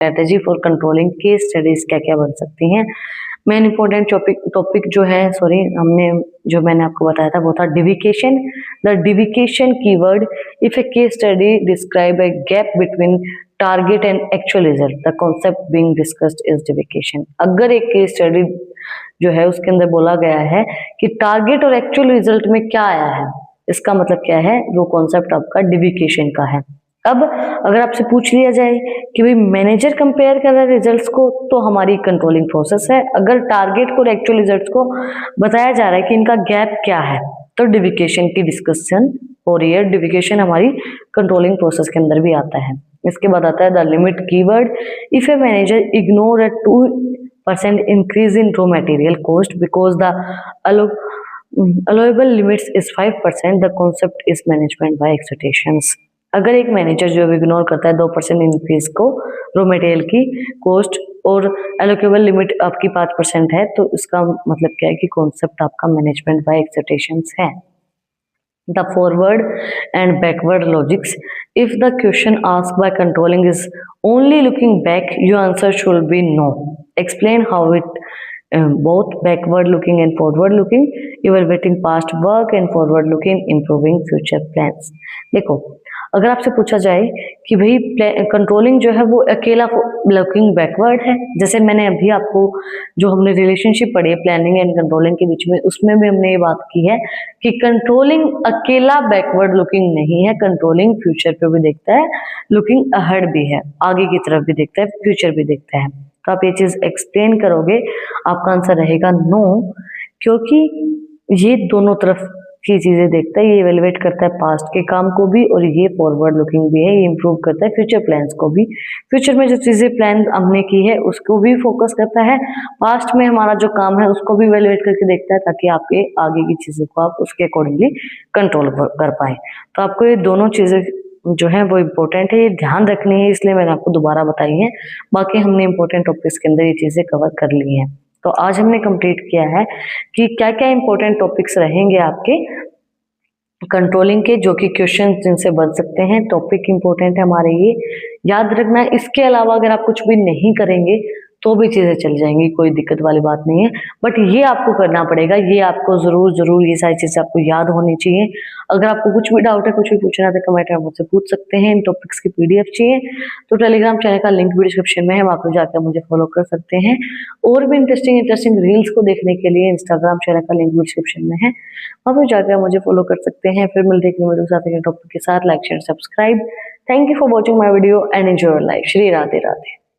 Strategy for controlling case studies क्या क्या बन सकती हैं। मेन इंपॉर्टेंट टॉपिक जो है जो मैंने आपको बताया था वो था deviation. The deviation keyword, if a case study describe a gap between target and actual result, the concept being discussed is deviation. अगर एक केस स्टडी जो है उसके अंदर बोला गया है कि टारगेट और एक्चुअल रिजल्ट में क्या आया है, इसका मतलब क्या है, वो कॉन्सेप्ट आपका डिविकेशन का है। अब अगर आपसे पूछ लिया जाए कि भाई मैनेजर कंपेयर कर रहा है रिजल्ट्स को, तो हमारी कंट्रोलिंग प्रोसेस है। अगर टारगेट को और एक्चुअल रिजल्ट्स को बताया जा रहा है कि इनका गैप क्या है, तो डिविकेशन की डिस्कशन हो रही है। डिविकेशन हमारी कंट्रोलिंग प्रोसेस के अंदर भी आता है। इसके बाद आता है the limit keyword, if a manager ignore A 2% increase in raw material cost because the allowable limits is 5%, the concept is management by expectations। अगर एक मैनेजर जो इग्नोर करता है 2% इंक्रीज को रॉ मटेरियल की कॉस्ट और एलोकेबल लिमिट आपकी 5% है, तो इसका मतलब क्या है कि कॉन्सेप्ट आपका मैनेजमेंट बाय एक्सपेक्टेशंस है। The forward and backward logics, if the question asked by controlling is only looking back, your answer should be no. Explain how it both backward looking and forward looking, evaluating past work and forward looking, improving future plans। देखो, अगर आपसे पूछा जाए कि भाई controlling जो है वो अकेला लुकिंग बैकवर्ड है, जैसे मैंने अभी आपको जो हमने रिलेशनशिप पढ़ी है प्लानिंग एंड कंट्रोलिंग के बीच में, उसमें भी हमने ये बात की है कि कंट्रोलिंग अकेला बैकवर्ड लुकिंग नहीं है, कंट्रोलिंग फ्यूचर पे भी देखता है, लुकिंग अहेड भी है, आगे की तरफ भी देखता है, फ्यूचर भी देखता है। तो आप ये चीज एक्सप्लेन करोगे, आपका आंसर रहेगा नो, क्योंकि ये दोनों तरफ की चीजें देखता है। ये इवेलुएट करता है पास्ट के काम को भी, और ये फॉरवर्ड लुकिंग भी है, ये इंप्रूव करता है फ्यूचर प्लान्स को भी। फ्यूचर में जो चीजें प्लान हमने की है उसको भी फोकस करता है, पास्ट में हमारा जो काम है उसको भी इवेलुएट करके देखता है, ताकि आपके आगे की चीजों को आप उसके अकॉर्डिंगली कंट्रोल कर पाए। तो आपको ये दोनों चीजें जो है वो इम्पोर्टेंट है, ये ध्यान रखनी है, इसलिए मैंने आपको दोबारा बताई है। बाकी हमने इम्पोर्टेंट टॉपिक्स के अंदर ये चीजें कवर कर ली हैं। तो आज हमने कंप्लीट किया है कि क्या क्या इंपॉर्टेंट टॉपिक्स रहेंगे आपके कंट्रोलिंग के, जो कि क्वेश्चन जिनसे बन सकते हैं। टॉपिक इंपॉर्टेंट है हमारे, ये याद रखना। इसके अलावा अगर आप कुछ भी नहीं करेंगे तो भी चीजें चल जाएंगी, कोई दिक्कत वाली बात नहीं है, बट ये आपको करना पड़ेगा, ये आपको जरूर ये सारी चीजें आपको याद होनी चाहिए। अगर आपको कुछ भी डाउट है, कुछ भी पूछना है, तो कमेंट में मुझसे पूछ सकते हैं। इन टॉपिक्स की PDF चाहिए तो टेलीग्राम चैनल का लिंक भी डिस्क्रिप्शन में है, वहां पर जाकर मुझे फॉलो कर सकते हैं। और भी इंटरेस्टिंग रील्स को देखने के लिए इंस्टाग्राम चैनल का लिंक भी डिस्क्रिप्शन में है, वहां पर जाकर मुझे फॉलो कर सकते हैं। फिर मिलते हैं वीडियो के साथ टॉपिक के साथ। Like share subscribe. Thank you for watching my video and enjoy your life. Shri Radhe Radhe.